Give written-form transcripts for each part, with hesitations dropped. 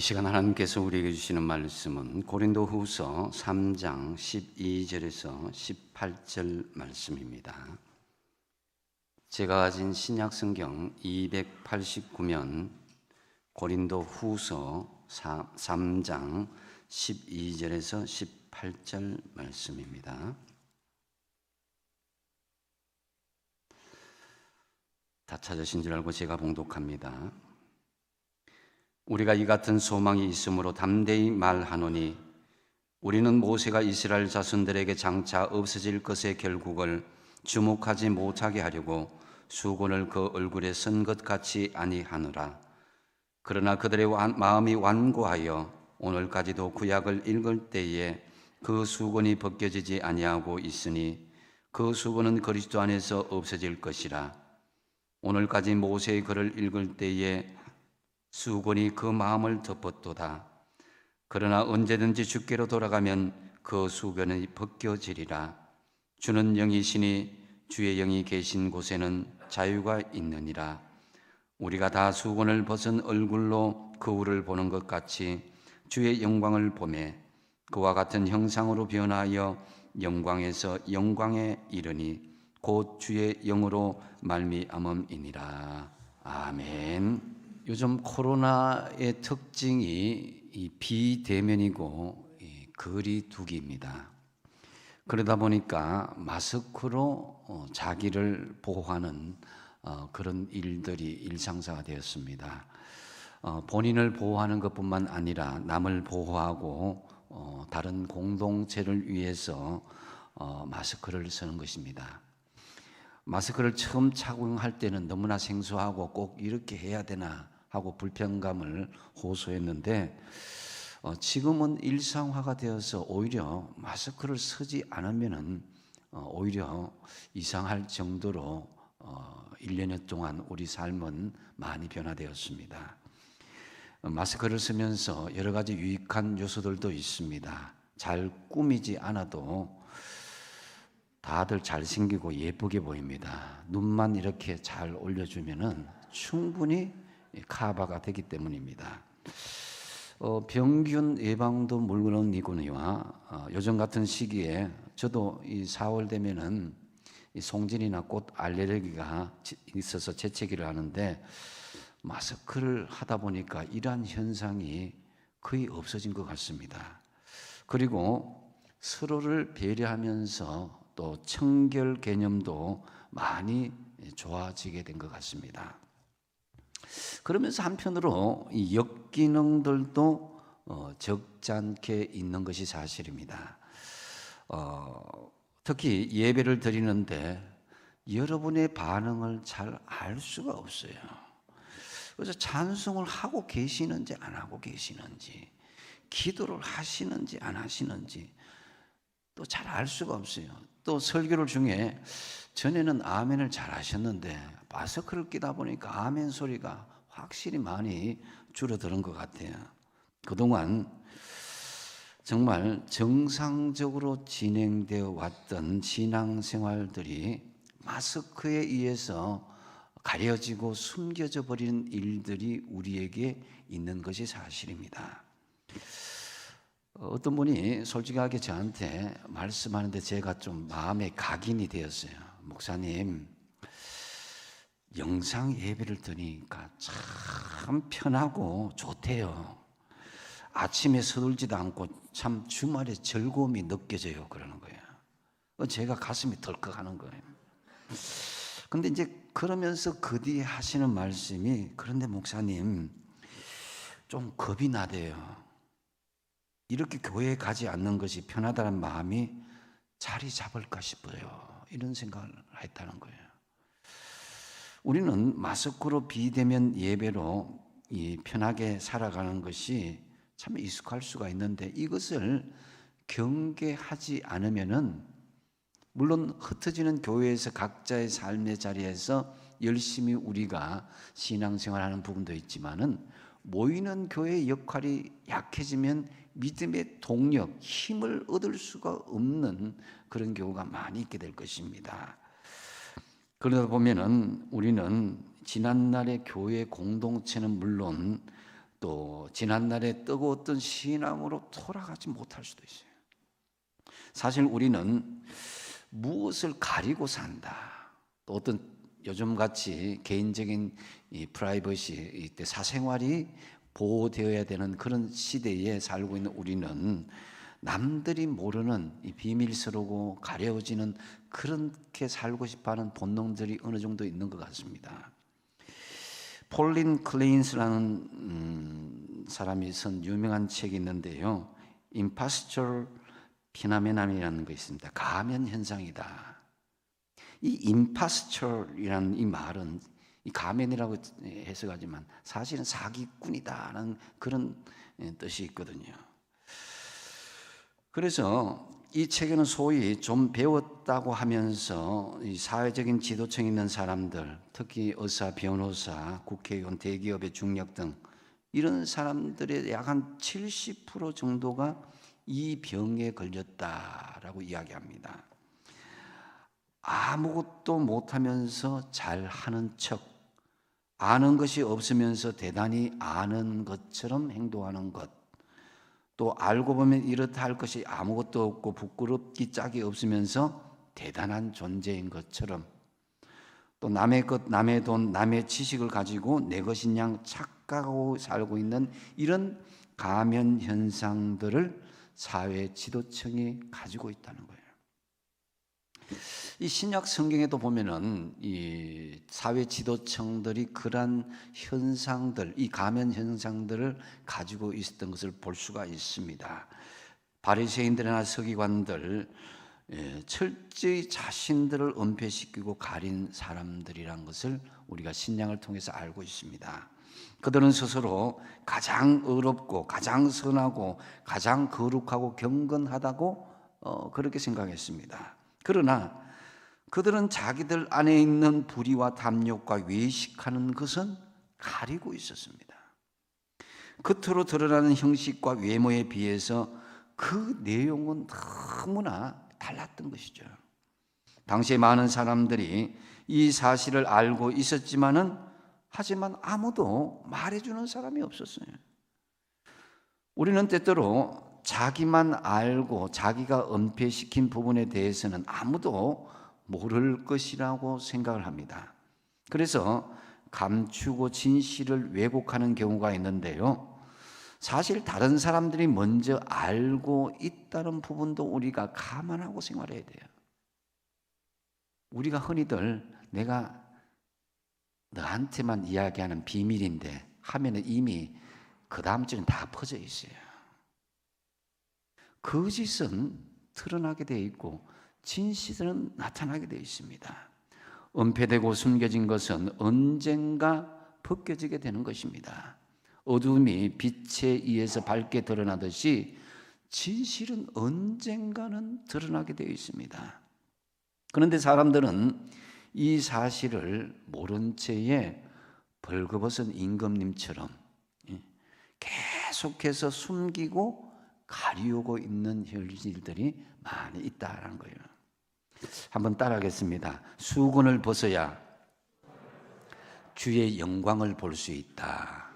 이 시간 하나님께서 우리에게 주시는 말씀은 고린도후서 3장 12절에서 18절 말씀입니다. 제가 가진 신약 성경 289면 고린도후서 3장 12절에서 18절 말씀입니다. 다 찾으신 줄 알고 제가 봉독합니다. 우리가 이 같은 소망이 있으므로 담대히 말하노니 우리는 모세가 이스라엘 자손들에게 장차 없어질 것의 결국을 주목하지 못하게 하려고 수건을 그 얼굴에 쓴 것 같이 아니하노라. 그러나 그들의 마음이 완고하여 오늘까지도 구약을 읽을 때에 그 수건이 벗겨지지 아니하고 있으니 그 수건은 그리스도 안에서 없어질 것이라. 오늘까지 모세의 글을 읽을 때에 수건이 그 마음을 덮었도다. 그러나 언제든지 주께로 돌아가면 그 수건이 벗겨지리라. 주는 영이시니 주의 영이 계신 곳에는 자유가 있느니라. 우리가 다 수건을 벗은 얼굴로 거울을 보는 것 같이 주의 영광을 보매 그와 같은 형상으로 변하여 영광에서 영광에 이르니 곧 주의 영으로 말미암음이니라. 아멘. 요즘 코로나의 특징이 이 비대면이고 거리두기입니다. 그러다 보니까 마스크로 자기를 보호하는 그런 일들이 일상사가 되었습니다. 본인을 보호하는 것뿐만 아니라 남을 보호하고 다른 공동체를 위해서 마스크를 쓰는 것입니다. 마스크를 처음 착용할 때는 너무나 생소하고 꼭 이렇게 해야 되나 하고 불편감을 호소했는데 지금은 일상화가 되어서 오히려 마스크를 쓰지 않으면은 오히려 이상할 정도로 1년여 동안 우리 삶은 많이 변화되었습니다. 마스크를 쓰면서 여러 가지 유익한 요소들도 있습니다. 잘 꾸미지 않아도 다들 잘생기고 예쁘게 보입니다. 눈만 이렇게 잘 올려주면은 충분히 커버가 되기 때문입니다. 병균 예방도 물론이거니와 요즘 같은 시기에 저도 이 4월 되면은 이 송진이나 꽃 알레르기가 있어서 재채기를 하는데 마스크를 하다 보니까 이러한 현상이 거의 없어진 것 같습니다. 그리고 서로를 배려하면서 또 청결 개념도 많이 좋아지게 된 것 같습니다. 그러면서 한편으로 이 역기능들도 적잖게 있는 것이 사실입니다. 특히 예배를 드리는데 여러분의 반응을 잘 알 수가 없어요. 그래서 찬송을 하고 계시는지 안 하고 계시는지, 기도를 하시는지 안 하시는지 또 잘 알 수가 없어요. 또 설교를 중에 전에는 아멘을 잘 하셨는데 마스크를 끼다 보니까 아멘 소리가 확실히 많이 줄어드는 것 같아요. 그동안 정말 정상적으로 진행되어 왔던 신앙생활들이 마스크에 의해서 가려지고 숨겨져 버리는 일들이 우리에게 있는 것이 사실입니다. 어떤 분이 솔직하게 저한테 말씀하는데 제가 좀 마음에 각인이 되었어요. 목사님, 영상 예배를 드리니까 참 편하고 좋대요. 아침에 서둘지도 않고 참 주말에 즐거움이 느껴져요. 그러는 거예요. 제가 가슴이 덜컥하는 거예요. 근데 이제 그러면서 그 뒤에 하시는 말씀이 그런데 목사님 좀 겁이 나대요. 이렇게 교회에 가지 않는 것이 편하다는 마음이 자리 잡을까 싶어요. 이런 생각을 했다는 거예요. 우리는 마스크로 비대면 예배로 편하게 살아가는 것이 참 익숙할 수가 있는데 이것을 경계하지 않으면은 물론 흩어지는 교회에서 각자의 삶의 자리에서 열심히 우리가 신앙생활하는 부분도 있지만은 모이는 교회의 역할이 약해지면 믿음의 동력, 힘을 얻을 수가 없는 그런 경우가 많이 있게 될 것입니다. 그러다 보면은 우리는 지난날의 교회 공동체는 물론 또 지난날에 뜨거웠던 신앙으로 돌아가지 못할 수도 있어요. 사실 우리는 무엇을 가리고 산다. 또 어떤 요즘같이 개인적인 이 프라이버시, 이때 사생활이 보호되어야 되는 그런 시대에 살고 있는 우리는 남들이 모르는 이 비밀스러우고 가려워지는 그렇게 살고 싶어하는 본능들이 어느 정도 있는 것 같습니다. 폴린 클레인스라는 사람이 쓴 유명한 책이 있는데요, 임파스처 피나메난이라는 거 있습니다. 가면 현상이다. 이 임파스처라는 이 말은 이 가면이라고 해석하지만 사실은 사기꾼이다라는 그런 뜻이 있거든요. 그래서 이 책에는 소위 좀 배웠다고 하면서 이 사회적인 지도층 있는 사람들, 특히 의사, 변호사, 국회의원, 대기업의 중력 등 이런 사람들의 약 한 70% 정도가 이 병에 걸렸다라고 이야기합니다. 아무것도 못하면서 잘하는 척, 아는 것이 없으면서 대단히 아는 것처럼 행동하는 것, 또 알고 보면 이렇다 할 것이 아무것도 없고 부끄럽기 짝이 없으면서 대단한 존재인 것처럼, 또 남의 것, 남의 돈, 남의 지식을 가지고 내 것인 양 착각하고 살고 있는 이런 가면 현상들을 사회 지도층이 가지고 있다는 거예요. 이 신약 성경에도 보면은 이 사회 지도층들이 그러한 현상들, 이 가면 현상들을 가지고 있었던 것을 볼 수가 있습니다. 바리새인들이나 서기관들, 철저히 자신들을 은폐시키고 가린 사람들이란 것을 우리가 신약을 통해서 알고 있습니다. 그들은 스스로 가장 의롭고 가장 선하고 가장 거룩하고 경건하다고 그렇게 생각했습니다. 그러나 그들은 자기들 안에 있는 불의와 탐욕과 외식하는 것은 가리고 있었습니다. 겉으로 드러나는 형식과 외모에 비해서 그 내용은 너무나 달랐던 것이죠. 당시에 많은 사람들이 이 사실을 알고 있었지만은 하지만 아무도 말해주는 사람이 없었어요. 우리는 때때로 자기만 알고 자기가 은폐시킨 부분에 대해서는 아무도 모를 것이라고 생각을 합니다. 그래서 감추고 진실을 왜곡하는 경우가 있는데요, 사실 다른 사람들이 먼저 알고 있다는 부분도 우리가 감안하고 생활해야 돼요. 우리가 흔히들 내가 너한테만 이야기하는 비밀인데 하면은 이미 그 다음 주는 다 퍼져 있어요. 거짓은 드러나게 되어 있고 진실은 나타나게 되어 있습니다. 은폐되고 숨겨진 것은 언젠가 벗겨지게 되는 것입니다. 어둠이 빛에 의해서 밝게 드러나듯이 진실은 언젠가는 드러나게 되어 있습니다. 그런데 사람들은 이 사실을 모른 채에 벌거벗은 임금님처럼 계속해서 숨기고 가리우고 있는 현실들이 많이 있다는 거예요. 한번 따라하겠습니다. 수건을 벗어야 주의 영광을 볼 수 있다.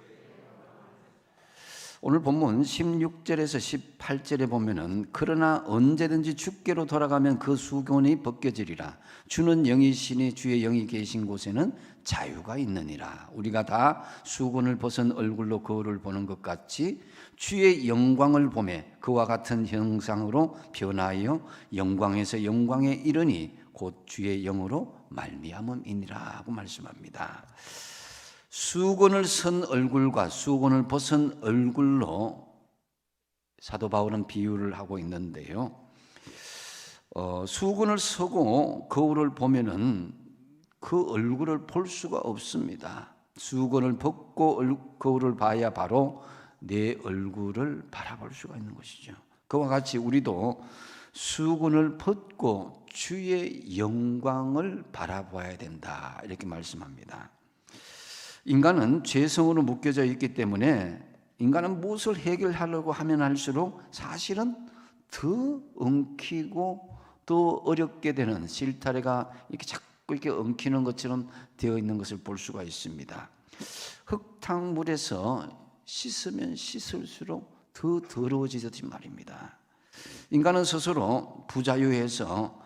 오늘 본문 16절에서 18절에 보면은 그러나 언제든지 주께로 돌아가면 그 수건이 벗겨지리라. 주는 영이시니 주의 영이 계신 곳에는 자유가 있느니라. 우리가 다 수건을 벗은 얼굴로 거울을 보는 것 같이 주의 영광을 보매 그와 같은 형상으로 변하여 영광에서 영광에 이르니 곧 주의 영으로 말미암음이니라 하고 말씀합니다. 수건을 쓴 얼굴과 수건을 벗은 얼굴로 사도 바울은 비유를 하고 있는데요, 수건을 쓰고 거울을 보면은 그 얼굴을 볼 수가 없습니다. 수건을 벗고 거울을 봐야 바로 내 얼굴을 바라볼 수가 있는 것이죠. 그와 같이 우리도 수건을 벗고 주의 영광을 바라봐야 된다, 이렇게 말씀합니다. 인간은 죄성으로 묶여져 있기 때문에 인간은 무엇을 해결하려고 하면 할수록 사실은 더 엉키고 더 어렵게 되는, 실타래가 이렇게 자꾸 이렇게 엉키는 것처럼 되어 있는 것을 볼 수가 있습니다. 흙탕물에서 씻으면 씻을수록 더 더러워지듯이 말입니다. 인간은 스스로 부자유해서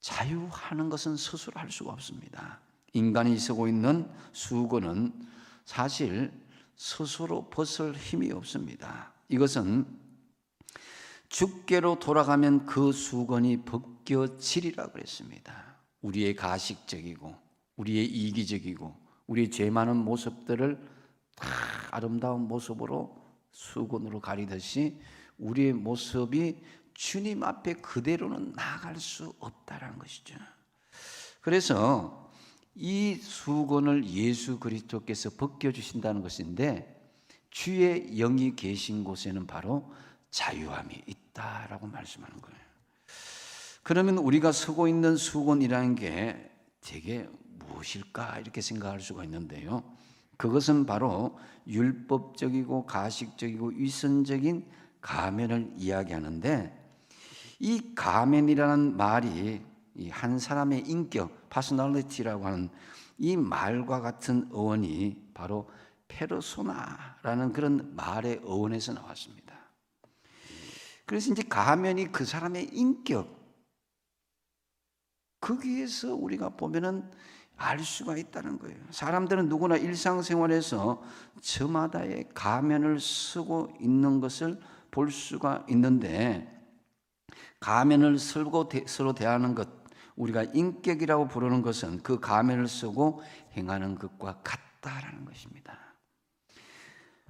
자유하는 것은 스스로 할 수가 없습니다. 인간이 쓰고 있는 수건은 사실 스스로 벗을 힘이 없습니다. 이것은 주께로 돌아가면 그 수건이 벗겨지리라 그랬습니다. 우리의 가식적이고 우리의 이기적이고 우리의 죄 많은 모습들을 다 아름다운 모습으로 수건으로 가리듯이 우리의 모습이 주님 앞에 그대로는 나아갈 수 없다는 것이죠. 그래서 이 수건을 예수 그리스도께서 벗겨주신다는 것인데, 주의 영이 계신 곳에는 바로 자유함이 있다라고 말씀하는 거예요. 그러면 우리가 쓰고 있는 수건이라는 게 되게 무엇일까 이렇게 생각할 수가 있는데요, 그것은 바로 율법적이고 가식적이고 위선적인 가면을 이야기하는데, 이 가면이라는 말이 한 사람의 인격, 퍼스널리티라고 하는 이 말과 같은 어원이 바로 페르소나라는 그런 말의 어원에서 나왔습니다. 그래서 이제 가면이 그 사람의 인격, 거기에서 우리가 보면은 알 수가 있다는 거예요. 사람들은 누구나 일상생활에서 저마다의 가면을 쓰고 있는 것을 볼 수가 있는데, 가면을 쓰고 서로 대하는 것, 우리가 인격이라고 부르는 것은 그 가면을 쓰고 행하는 것과 같다라는 것입니다.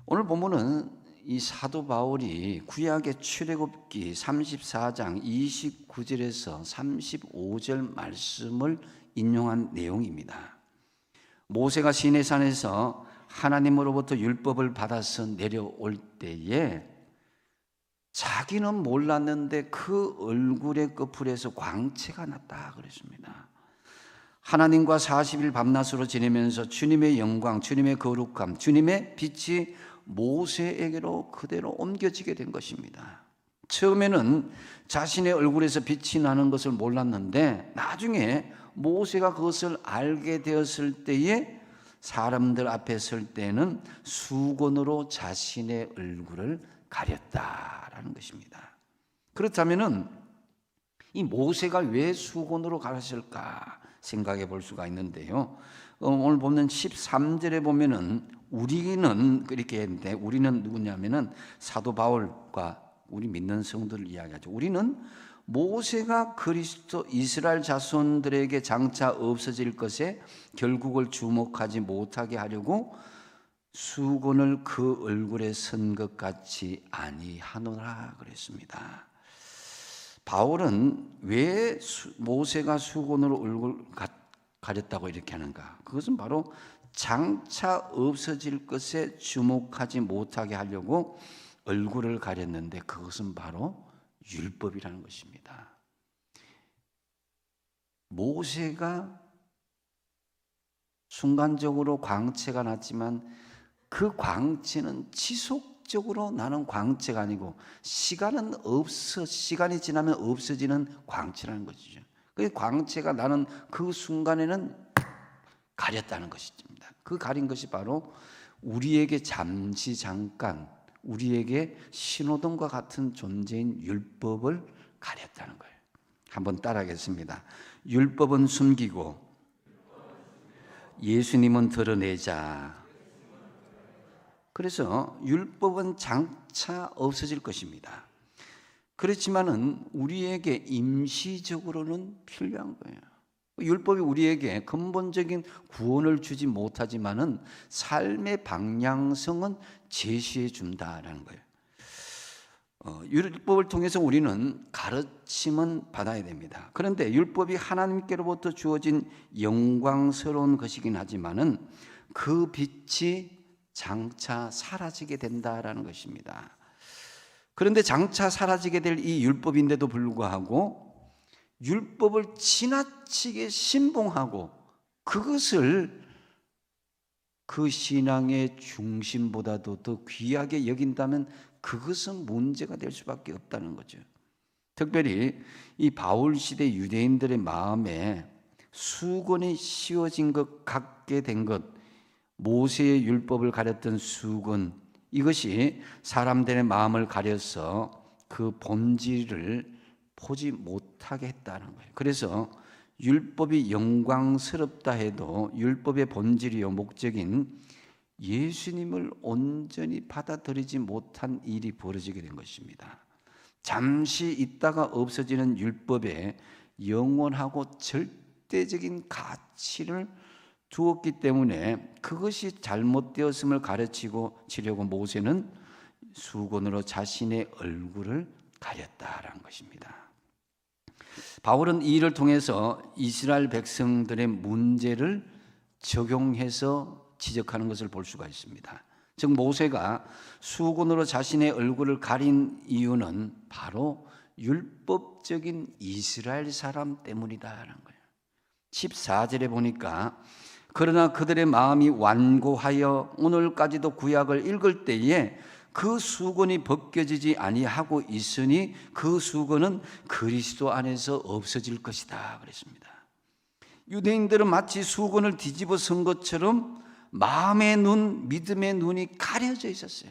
오늘 본문은 이 사도 바울이 구약의 출애굽기 34장 29절에서 35절 말씀을 인용한 내용입니다. 모세가 시내산에서 하나님으로부터 율법을 받아서 내려올 때에 자기는 몰랐는데 그 얼굴의 끝풀에서 광채가 났다 그랬습니다. 하나님과 40일 밤낮으로 지내면서 주님의 영광, 주님의 거룩함, 주님의 빛이 모세에게로 그대로 옮겨지게 된 것입니다. 처음에는 자신의 얼굴에서 빛이 나는 것을 몰랐는데, 나중에 모세가 그것을 알게 되었을 때에 사람들 앞에 설 때는 수건으로 자신의 얼굴을 가렸다라는 것입니다. 그렇다면은 이 모세가 왜 수건으로 가렸을까 생각해 볼 수가 있는데요, 오늘 보면 13절에 보면은 우리는 그렇게 했는데, 우리는 누구냐면은 사도 바울과 우리 믿는 성도를 이야기하죠. 우리는 모세가 그리스도 이스라엘 자손들에게 장차 없어질 것에 결국을 주목하지 못하게 하려고 수건을 그 얼굴에 쓴 것 같이 아니하노라 그랬습니다. 바울은 왜 모세가 수건으로 얼굴 가렸다고 이렇게 하는가? 그것은 바로 장차 없어질 것에 주목하지 못하게 하려고 얼굴을 가렸는데, 그것은 바로 율법이라는 것입니다. 모세가 순간적으로 광채가 났지만 그 광채는 지속적으로 나는 광채가 아니고 시간이 지나면 없어지는 광채라는 것이죠. 그 광채가 나는 그 순간에는 가렸다는 것입니다. 그 가린 것이 바로 우리에게 잠깐 우리에게 신호등과 같은 존재인 율법을 가렸다는 거예요. 한번 따라하겠습니다. 율법은 숨기고 예수님은 드러내자. 그래서 율법은 장차 없어질 것입니다. 그렇지만은 우리에게 임시적으로는 필요한 거예요. 율법이 우리에게 근본적인 구원을 주지 못하지만은 삶의 방향성은 제시해 준다라는 거예요. 율법을 통해서 우리는 가르침은 받아야 됩니다. 그런데 율법이 하나님께로부터 주어진 영광스러운 것이긴 하지만은 그 빛이 장차 사라지게 된다라는 것입니다. 그런데 장차 사라지게 될 이 율법인데도 불구하고 율법을 지나치게 신봉하고 그것을 그 신앙의 중심보다도 더 귀하게 여긴다면 그것은 문제가 될 수밖에 없다는 거죠. 특별히 이 바울 시대 유대인들의 마음에 수건이 씌워진 것 같게 된 것, 모세의 율법을 가렸던 수건, 이것이 사람들의 마음을 가려서 그 본질을 보지 못하게 했다는 거예요. 그래서 율법이 영광스럽다 해도 율법의 본질이요 목적인 예수님을 온전히 받아들이지 못한 일이 벌어지게 된 것입니다. 잠시 있다가 없어지는 율법에 영원하고 절대적인 가치를 주었기 때문에 그것이 잘못되었음을 가르치고 치려고 모세는 수건으로 자신의 얼굴을 가렸다라는 것입니다. 바울은 이 일을 통해서 이스라엘 백성들의 문제를 적용해서 지적하는 것을 볼 수가 있습니다. 즉 모세가 수건으로 자신의 얼굴을 가린 이유는 바로 율법적인 이스라엘 사람 때문이다라는 거예요. 14절에 보니까 그러나 그들의 마음이 완고하여 오늘까지도 구약을 읽을 때에 그 수건이 벗겨지지 아니하고 있으니 그 수건은 그리스도 안에서 없어질 것이다 그랬습니다. 유대인들은 마치 수건을 뒤집어 쓴 것처럼 마음의 눈, 믿음의 눈이 가려져 있었어요.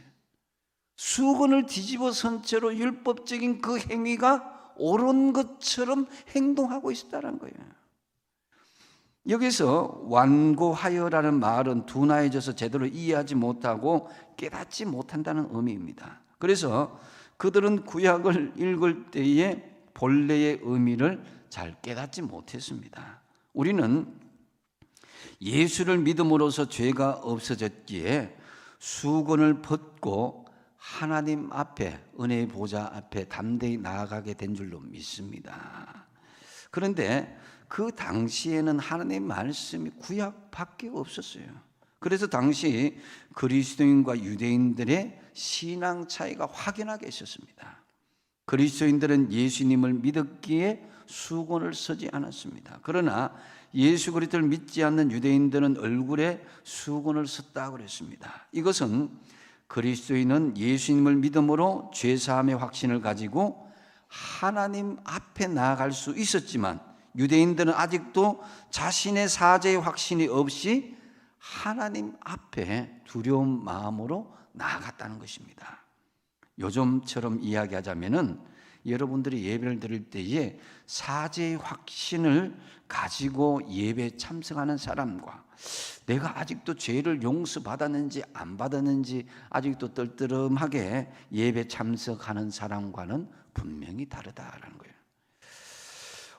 수건을 뒤집어 쓴 채로 율법적인 그 행위가 옳은 것처럼 행동하고 있었다는 거예요. 여기서 완고하여라는 말은 둔화해져서 제대로 이해하지 못하고 깨닫지 못한다는 의미입니다. 그래서 그들은 구약을 읽을 때에 본래의 의미를 잘 깨닫지 못했습니다. 우리는 예수를 믿음으로써 죄가 없어졌기에 수건을 벗고 하나님 앞에 은혜의 보좌 앞에 담대히 나아가게 된 줄로 믿습니다. 그런데 그 당시에는 하나님의 말씀이 구약밖에 없었어요. 그래서 당시 그리스도인과 유대인들의 신앙 차이가 확연하게 있었습니다. 그리스도인들은 예수님을 믿었기에 수건을 쓰지 않았습니다. 그러나 예수 그리스도를 믿지 않는 유대인들은 얼굴에 수건을 썼다고 그랬습니다. 이것은 그리스도인은 예수님을 믿음으로 죄사함의 확신을 가지고 하나님 앞에 나아갈 수 있었지만 유대인들은 아직도 자신의 사죄의 확신이 없이 하나님 앞에 두려운 마음으로 나아갔다는 것입니다. 요즘처럼 이야기하자면은 여러분들이 예배를 드릴 때에 사죄의 확신을 가지고 예배에 참석하는 사람과 내가 아직도 죄를 용서받았는지 안 받았는지 아직도 떨떠름하게 예배 참석하는 사람과는 분명히 다르다라는 거예요.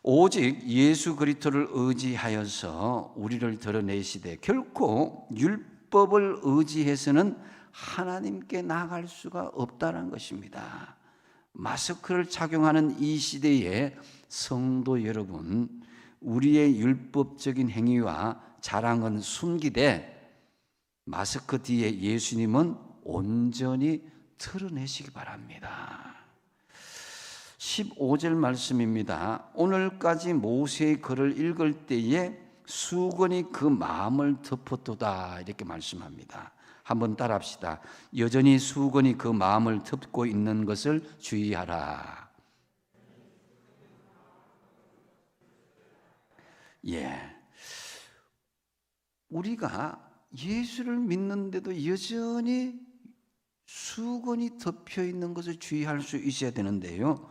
오직 예수 그리스도를 의지하여서 우리를 드러내시되 결코 율법을 의지해서는 하나님께 나아갈 수가 없다는 것입니다. 마스크를 착용하는 이 시대에 성도 여러분, 우리의 율법적인 행위와 자랑은 숨기되 마스크 뒤에 예수님은 온전히 드러내시기 바랍니다. 15절 말씀입니다. 오늘까지 모세의 글을 읽을 때에 수건이 그 마음을 덮었도다 이렇게 말씀합니다. 한번 따라합시다. 여전히 수건이 그 마음을 덮고 있는 것을 주의하라. 우리가 예수를 믿는데도 여전히 수건이 덮여 있는 것을 주의할 수 있어야 되는데요.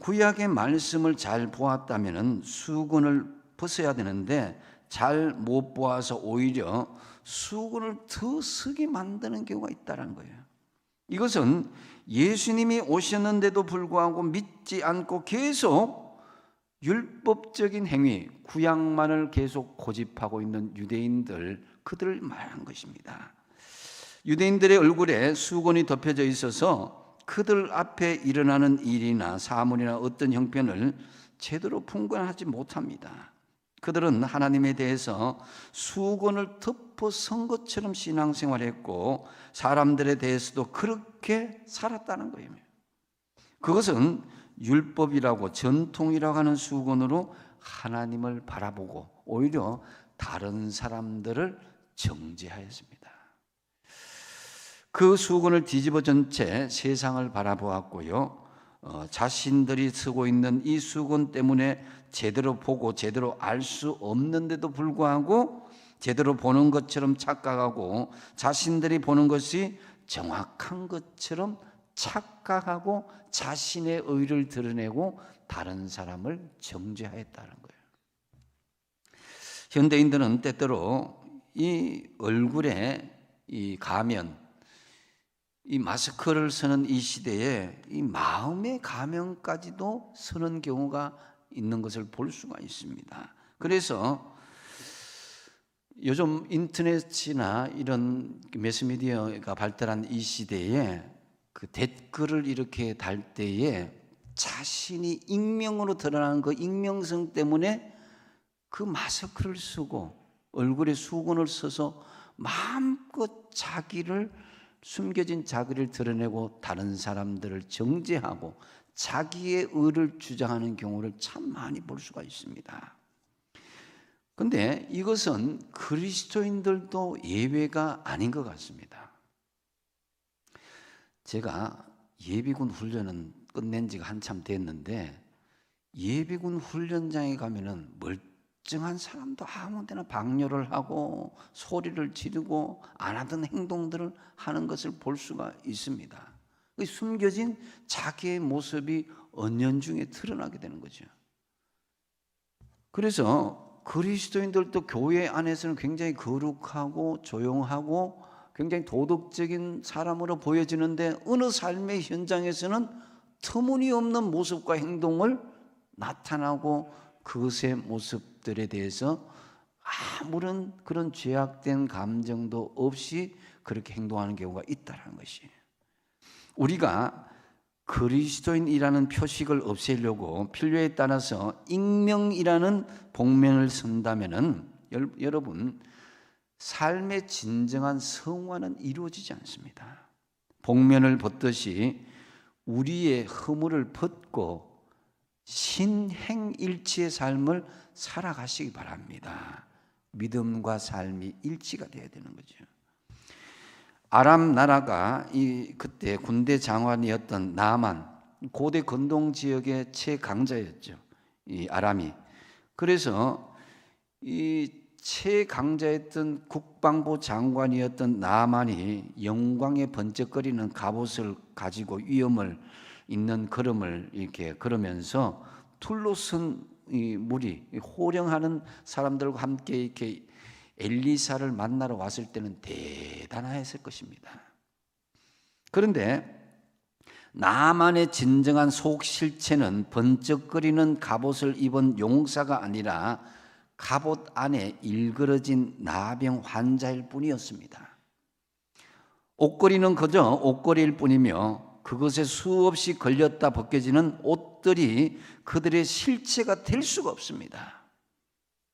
구약의 말씀을 잘 보았다면 수건을 벗어야 되는데 잘 못 보아서 오히려 수건을 더 쓰게 만드는 경우가 있다는 거예요. 이것은 예수님이 오셨는데도 불구하고 믿지 않고 계속 율법적인 행위, 구약만을 계속 고집하고 있는 유대인들, 그들을 말한 것입니다. 유대인들의 얼굴에 수건이 덮여져 있어서 그들 앞에 일어나는 일이나 사물이나 어떤 형편을 제대로 분간하지 못합니다. 그들은 하나님에 대해서 수건을 덮어 선 것처럼 신앙생활했고 사람들에 대해서도 그렇게 살았다는 거예요. 그것은 율법이라고 전통이라고 하는 수건으로 하나님을 바라보고 오히려 다른 사람들을 정죄하였습니다. 그 수건을 뒤집어진 채 세상을 바라보았고요. 자신들이 쓰고 있는 이 수건 때문에 제대로 보고 제대로 알 수 없는데도 불구하고 제대로 보는 것처럼 착각하고 자신들이 보는 것이 정확한 것처럼 착각하고 자신의 의를 드러내고 다른 사람을 정죄하였다는 거예요. 현대인들은 때때로 이 얼굴에 이 가면, 이 마스크를 쓰는 이 시대에 이 마음의 가면까지도 쓰는 경우가 있는 것을 볼 수가 있습니다. 그래서 요즘 인터넷이나 이런 매스미디어가 발달한 이 시대에 그 댓글을 이렇게 달 때에 자신이 익명으로 드러나는 그 익명성 때문에 그 마스크를 쓰고 얼굴에 수건을 써서 마음껏 자기를, 숨겨진 자기를 드러내고 다른 사람들을 정죄하고 자기의 의를 주장하는 경우를 참 많이 볼 수가 있습니다. 그런데 이것은 그리스도인들도 예외가 아닌 것 같습니다. 제가 예비군 훈련은 끝낸 지가 한참 됐는데 예비군 훈련장에 가면은 멀쩡한 사람도 아무 데나 방뇨를 하고 소리를 지르고 안 하던 행동들을 하는 것을 볼 수가 있습니다. 숨겨진 자기의 모습이 은연중에 드러나게 되는 거죠. 그래서 그리스도인들도 교회 안에서는 굉장히 거룩하고 조용하고 굉장히 도덕적인 사람으로 보여지는데 어느 삶의 현장에서는 터무니없는 모습과 행동을 나타나고 그것의 모습들에 대해서 아무런 그런 죄악된 감정도 없이 그렇게 행동하는 경우가 있다는 것이에요. 우리가 그리스도인이라는 표식을 없애려고 필요에 따라서 익명이라는 복면을 쓴다면은 여러분, 삶의 진정한 성화는 이루어지지 않습니다. 복면을 벗듯이 우리의 허물을 벗고 신행일치의 삶을 살아가시기 바랍니다. 믿음과 삶이 일치가 되어야 되는 거죠. 아람 나라가 그때 군대 장관이었던 나만, 고대 건동 지역의 최강자였죠. 이 아람이. 그래서 이 최강자였던 국방부 장관이었던 나만이 영광에 번쩍거리는 갑옷을 가지고 위엄을 있는 걸음을 이렇게 걸으면서 둘러선 이 무리, 호령하는 사람들과 함께 이렇게 엘리사를 만나러 왔을 때는 대단했을 것입니다. 그런데 나만의 진정한 속 실체는 번쩍거리는 갑옷을 입은 용사가 아니라 갑옷 안에 일그러진 나병 환자일 뿐이었습니다. 옷걸이는 그저 옷걸이일 뿐이며 그것에 수없이 걸렸다 벗겨지는 옷들이 그들의 실체가 될 수가 없습니다.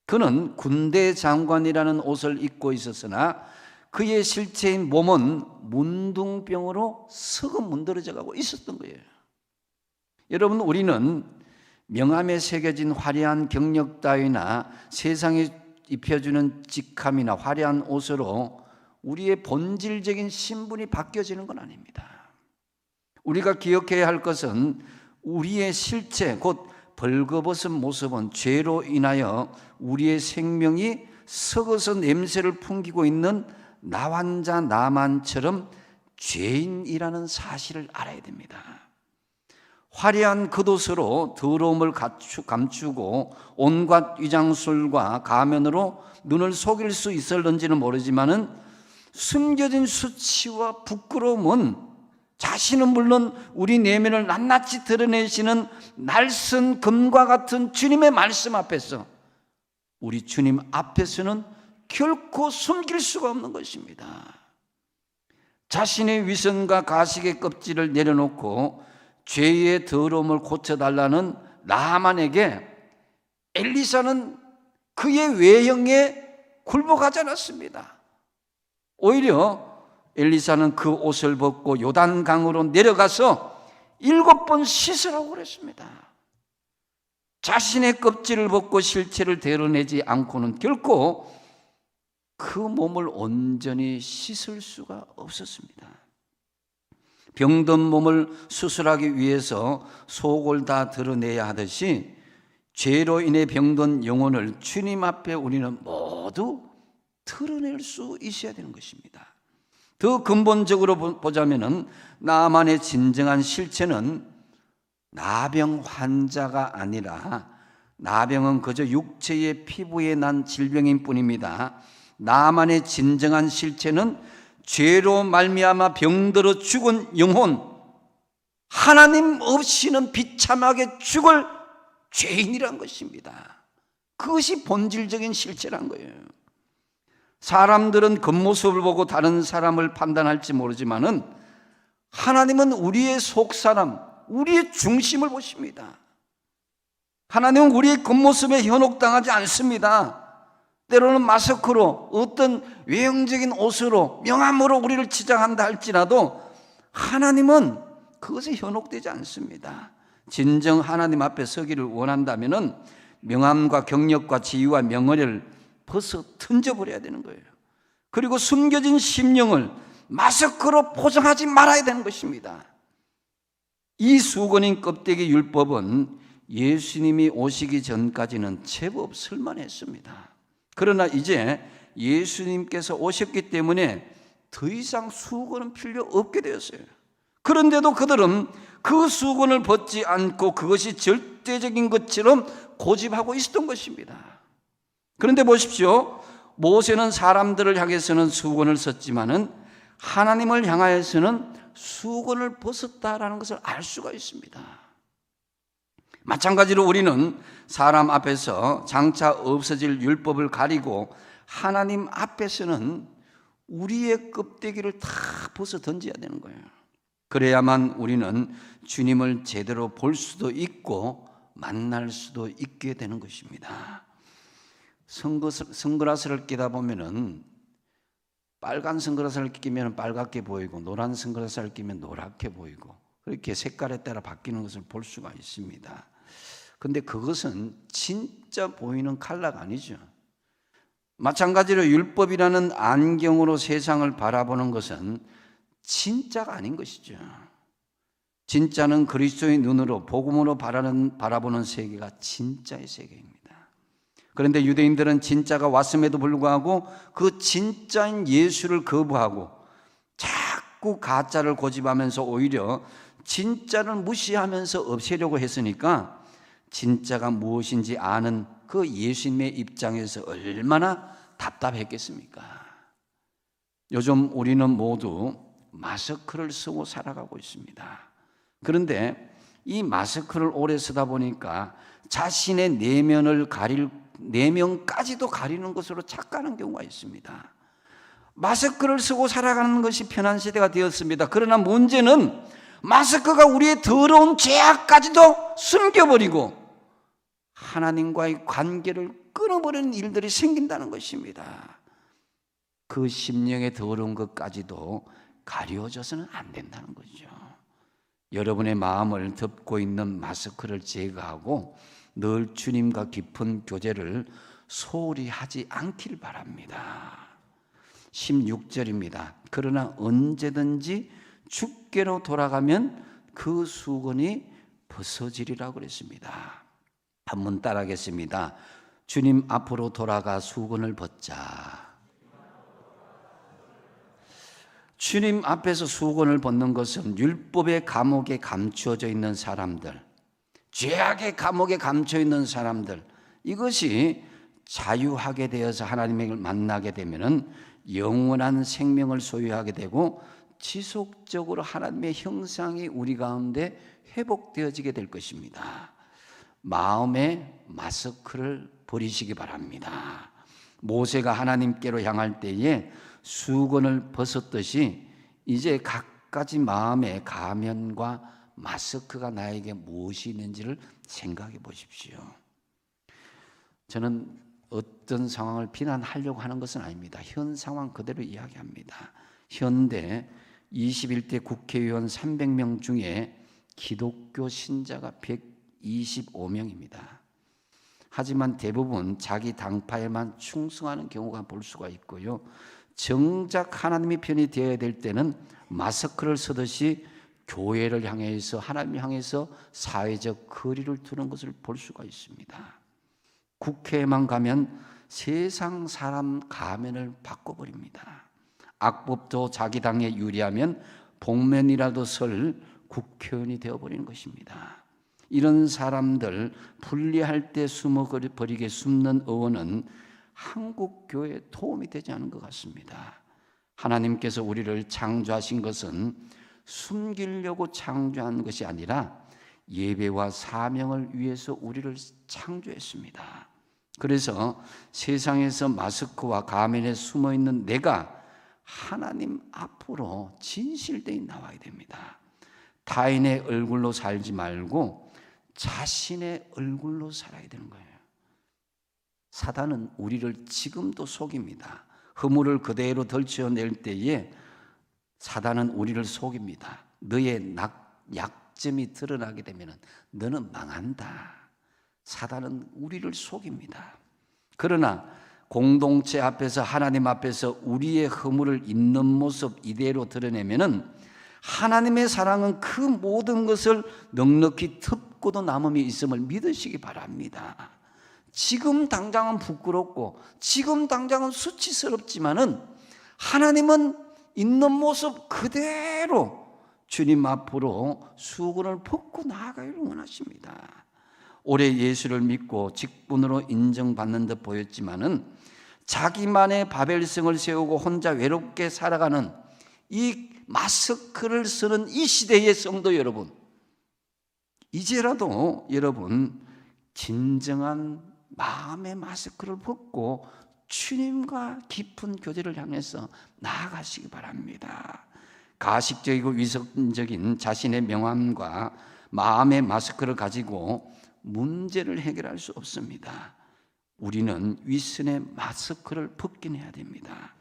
그는 군대 장관이라는 옷을 입고 있었으나 그의 실체인 몸은 문둥병으로 서금 문드러져 가고 있었던 거예요. 여러분, 우리는 명함에 새겨진 화려한 경력 따위나 세상에 입혀주는 직함이나 화려한 옷으로 우리의 본질적인 신분이 바뀌어지는 건 아닙니다. 우리가 기억해야 할 것은 우리의 실체, 곧 벌거벗은 모습은 죄로 인하여 우리의 생명이 썩어서 냄새를 풍기고 있는 나환자 나만처럼 죄인이라는 사실을 알아야 됩니다. 화려한 겉옷으로 더러움을 감추고 온갖 위장술과 가면으로 눈을 속일 수 있을런지는 모르지만은 숨겨진 수치와 부끄러움은 자신은 물론 우리 내면을 낱낱이 드러내시는 날선 금과 같은 주님의 말씀 앞에서, 우리 주님 앞에서는 결코 숨길 수가 없는 것입니다. 자신의 위선과 가식의 껍질을 내려놓고 죄의 더러움을 고쳐달라는 나만에게 엘리사는 그의 외형에 굴복하지 않았습니다. 오히려 엘리사는 그 옷을 벗고 요단강으로 내려가서 7번 씻으라고 그랬습니다. 자신의 껍질을 벗고 실체를 드러내지 않고는 결코 그 몸을 온전히 씻을 수가 없었습니다. 병든 몸을 수술하기 위해서 속을 다 드러내야 하듯이 죄로 인해 병든 영혼을 주님 앞에 우리는 모두 드러낼 수 있어야 되는 것입니다. 더 근본적으로 보자면은 나만의 진정한 실체는 나병 환자가 아니라, 나병은 그저 육체의 피부에 난 질병인 뿐입니다. 나만의 진정한 실체는 죄로 말미암아 병들어 죽은 영혼, 하나님 없이는 비참하게 죽을 죄인이란 것입니다. 그것이 본질적인 실체란 거예요. 사람들은 겉모습을 보고 다른 사람을 판단할지 모르지만은 하나님은 우리의 속사람, 우리의 중심을 보십니다. 하나님은 우리의 겉모습에 현혹당하지 않습니다. 때로는 마스크로, 어떤 외형적인 옷으로, 명함으로 우리를 치장한다 할지라도 하나님은 그것에 현혹되지 않습니다. 진정 하나님 앞에 서기를 원한다면은 명함과 경력과 지위와 명예를 벗어 던져버려야 되는 거예요. 그리고 숨겨진 심령을 마스크로 포장하지 말아야 되는 것입니다. 이 수건인 껍데기 율법은 예수님이 오시기 전까지는 제법 쓸만했습니다. 그러나 이제 예수님께서 오셨기 때문에 더 이상 수건은 필요 없게 되었어요. 그런데도 그들은 그 수건을 벗지 않고 그것이 절대적인 것처럼 고집하고 있었던 것입니다. 그런데 보십시오. 모세는 사람들을 향해서는 수건을 썼지만은 하나님을 향하여서는 수건을 벗었다라는 것을 알 수가 있습니다. 마찬가지로 우리는 사람 앞에서 장차 없어질 율법을 가리고 하나님 앞에서는 우리의 껍데기를 다 벗어 던져야 되는 거예요. 그래야만 우리는 주님을 제대로 볼 수도 있고 만날 수도 있게 되는 것입니다. 선글라스를 끼다 보면은 빨간 선글라스를 끼면 빨갛게 보이고 노란 선글라스를 끼면 노랗게 보이고 그렇게 색깔에 따라 바뀌는 것을 볼 수가 있습니다. 그런데 그것은 진짜 보이는 컬러가 아니죠. 마찬가지로 율법이라는 안경으로 세상을 바라보는 것은 진짜가 아닌 것이죠. 진짜는 그리스도의 눈으로 복음으로 바라보는 세계가 진짜의 세계입니다. 그런데 유대인들은 진짜가 왔음에도 불구하고 그 진짜인 예수를 거부하고 자꾸 가짜를 고집하면서 오히려 진짜를 무시하면서 없애려고 했으니까 진짜가 무엇인지 아는 그 예수님의 입장에서 얼마나 답답했겠습니까? 요즘 우리는 모두 마스크를 쓰고 살아가고 있습니다. 그런데 이 마스크를 오래 쓰다 보니까 자신의 내면까지도 가리는 것으로 착각하는 경우가 있습니다. 마스크를 쓰고 살아가는 것이 편한 시대가 되었습니다. 그러나 문제는 마스크가 우리의 더러운 죄악까지도 숨겨버리고 하나님과의 관계를 끊어버리는 일들이 생긴다는 것입니다. 그 심령의 더러운 것까지도 가려져서는 안 된다는 거죠. 여러분의 마음을 덮고 있는 마스크를 제거하고 늘 주님과 깊은 교제를 소홀히 하지 않길 바랍니다. 16절입니다. 그러나 언제든지 주께로 돌아가면 그 수건이 벗어지리라고 그랬습니다. 한번 따라하겠습니다. 주님 앞으로 돌아가 수건을 벗자. 주님 앞에서 수건을 벗는 것은 율법의 감옥에 감추어져 있는 사람들, 죄악의 감옥에 감춰 있는 사람들, 이것이 자유하게 되어서 하나님을 만나게 되면은 영원한 생명을 소유하게 되고 지속적으로 하나님의 형상이 우리 가운데 회복되어지게 될 것입니다. 마음의 마스크를 버리시기 바랍니다. 모세가 하나님께로 향할 때에 수건을 벗었듯이 이제 갖가지 마음의 가면과 마스크가 나에게 무엇이 있는지를 생각해 보십시오. 저는 어떤 상황을 비난하려고 하는 것은 아닙니다. 현 상황 그대로 이야기합니다. 현대 21대 국회의원 300명 중에 기독교 신자가 125명입니다. 하지만 대부분 자기 당파에만 충성하는 경우가 볼 수가 있고요. 정작 하나님의 편이 되어야 될 때는 마스크를 쓰듯이 교회를 향해서 하나님을 향해서 사회적 거리를 두는 것을 볼 수가 있습니다. 국회에만 가면 세상 사람 가면을 바꿔버립니다. 악법도 자기 당에 유리하면 복면이라도 설 국회의원이 되어버리는 것입니다. 이런 사람들 분리할 때 숨어버리게 숨는 의원은 한국교회에 도움이 되지 않은 것 같습니다. 하나님께서 우리를 창조하신 것은 숨기려고 창조한 것이 아니라 예배와 사명을 위해서 우리를 창조했습니다. 그래서 세상에서 마스크와 가면에 숨어있는 내가 하나님 앞으로 진실되이 나와야 됩니다. 타인의 얼굴로 살지 말고 자신의 얼굴로 살아야 되는 거예요. 사단은 우리를 지금도 속입니다. 허물을 그대로 덜쳐낼 때에 사단은 우리를 속입니다. 너의 약점이 드러나게 되면 너는 망한다. 사단은 우리를 속입니다. 그러나 공동체 앞에서 하나님 앞에서 우리의 허물을 있는 모습 이대로 드러내면은 하나님의 사랑은 그 모든 것을 넉넉히 덮고도 남음이 있음을 믿으시기 바랍니다. 지금 당장은 부끄럽고 지금 당장은 수치스럽지만은 하나님은 있는 모습 그대로 주님 앞으로 수건을 벗고 나아가기를 원하십니다. 오래 예수를 믿고 직분으로 인정받는 듯 보였지만은 자기만의 바벨성을 세우고 혼자 외롭게 살아가는 이 마스크를 쓰는 이 시대의 성도 여러분, 이제라도 여러분 진정한 마음의 마스크를 벗고 주님과 깊은 교제를 향해서 나아가시기 바랍니다. 가식적이고 위선적인 자신의 명함과 마음의 마스크를 가지고 문제를 해결할 수 없습니다. 우리는 위선의 마스크를 벗긴 해야 됩니다.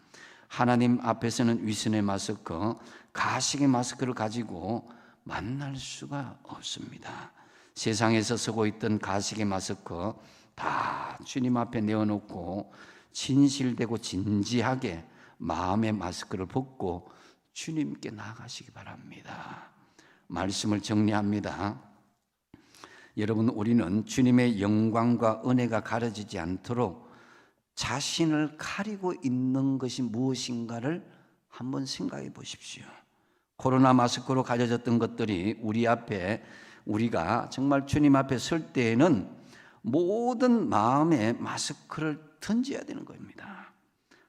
하나님 앞에서는 위선의 마스크, 가식의 마스크를 가지고 만날 수가 없습니다. 세상에서 쓰고 있던 가식의 마스크 다 주님 앞에 내어놓고 진실되고 진지하게 마음의 마스크를 벗고 주님께 나아가시기 바랍니다. 말씀을 정리합니다. 여러분, 우리는 주님의 영광과 은혜가 가려지지 않도록 자신을 가리고 있는 것이 무엇인가를 한번 생각해 보십시오. 코로나 마스크로 가려졌던 것들이 우리 앞에, 우리가 정말 주님 앞에 설 때에는 모든 마음의 마스크를 던져야 되는 겁니다.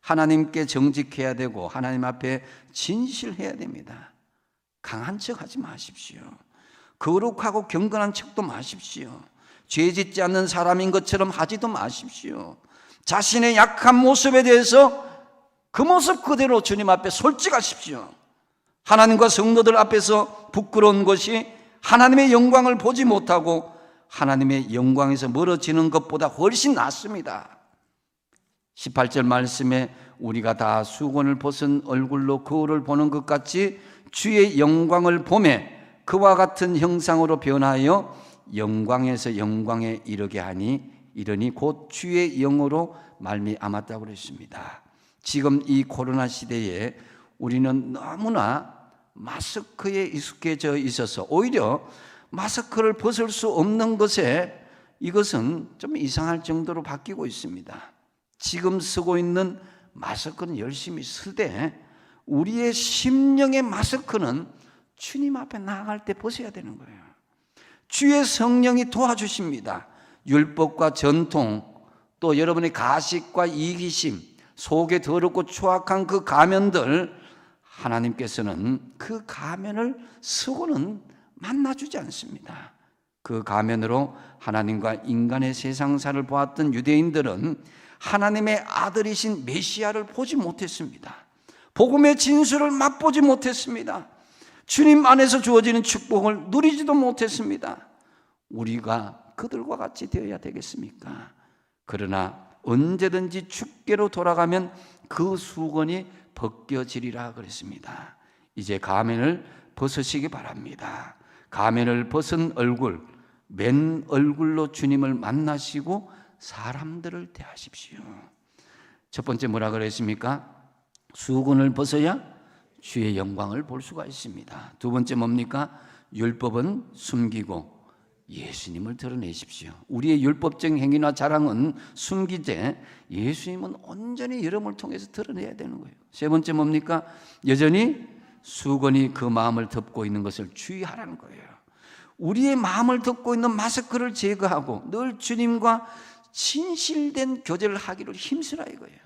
하나님께 정직해야 되고 하나님 앞에 진실해야 됩니다. 강한 척 하지 마십시오. 거룩하고 경건한 척도 마십시오. 죄 짓지 않는 사람인 것처럼 하지도 마십시오. 자신의 약한 모습에 대해서 그 모습 그대로 주님 앞에 솔직하십시오. 하나님과 성도들 앞에서 부끄러운 것이 하나님의 영광을 보지 못하고 하나님의 영광에서 멀어지는 것보다 훨씬 낫습니다. 18절 말씀에 우리가 다 수건을 벗은 얼굴로 거울을 보는 것 같이 주의 영광을 보매 그와 같은 형상으로 변하여 영광에서 영광에 이르게 하니 이르니 곧 주의 영으로 말미암았다고 그랬습니다. 지금 이 코로나 시대에 우리는 너무나 마스크에 익숙해져 있어서 오히려 마스크를 벗을 수 없는 것에 이것은 좀 이상할 정도로 바뀌고 있습니다. 지금 쓰고 있는 마스크는 열심히 쓰되 우리의 심령의 마스크는 주님 앞에 나아갈 때 벗어야 되는 거예요. 주의 성령이 도와주십니다. 율법과 전통, 또 여러분의 가식과 이기심, 속에 더럽고 추악한 그 가면들, 하나님께서는 그 가면을 쓰고는 만나주지 않습니다. 그 가면으로 하나님과 인간의 세상사를 보았던 유대인들은 하나님의 아들이신 메시아를 보지 못했습니다. 복음의 진수를 맛보지 못했습니다. 주님 안에서 주어지는 축복을 누리지도 못했습니다. 우리가 그들과 같이 되어야 되겠습니까? 그러나 언제든지 주께로 돌아가면 그 수건이 벗겨지리라 그랬습니다. 이제 가면을 벗으시기 바랍니다. 가면을 벗은 얼굴, 맨 얼굴로 주님을 만나시고 사람들을 대하십시오. 첫 번째 뭐라 그랬습니까? 수건을 벗어야 주의 영광을 볼 수가 있습니다. 두 번째 뭡니까? 율법은 숨기고 예수님을 드러내십시오. 우리의 율법적인 행위나 자랑은 숨기되 예수님은 온전히 여러분을 통해서 드러내야 되는 거예요. 세 번째 뭡니까? 여전히 수건이 그 마음을 덮고 있는 것을 주의하라는 거예요. 우리의 마음을 덮고 있는 마스크를 제거하고 늘 주님과 진실된 교제를 하기를 힘쓰라 이거예요.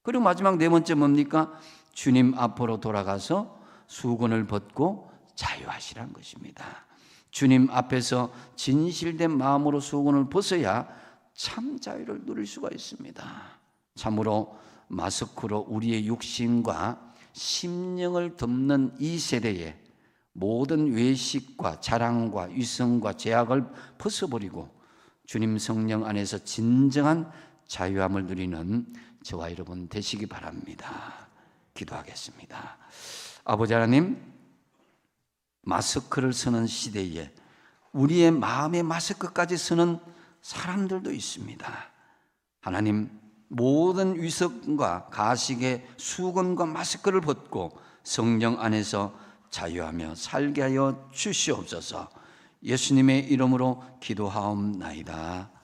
그리고 마지막 네 번째 뭡니까? 주님 앞으로 돌아가서 수건을 벗고 자유하시라는 것입니다. 주님 앞에서 진실된 마음으로 수건을 벗어야 참 자유를 누릴 수가 있습니다. 참으로 마스크로 우리의 육신과 심령을 덮는 이 세대에 모든 외식과 자랑과 위선과 죄악을 벗어버리고 주님 성령 안에서 진정한 자유함을 누리는 저와 여러분 되시기 바랍니다. 기도하겠습니다. 아버지 하나님, 마스크를 쓰는 시대에 우리의 마음의 마스크까지 쓰는 사람들도 있습니다. 하나님, 모든 위선과 가식의 수건과 마스크를 벗고 성령 안에서 자유하며 살게 하여 주시옵소서. 예수님의 이름으로 기도하옵나이다.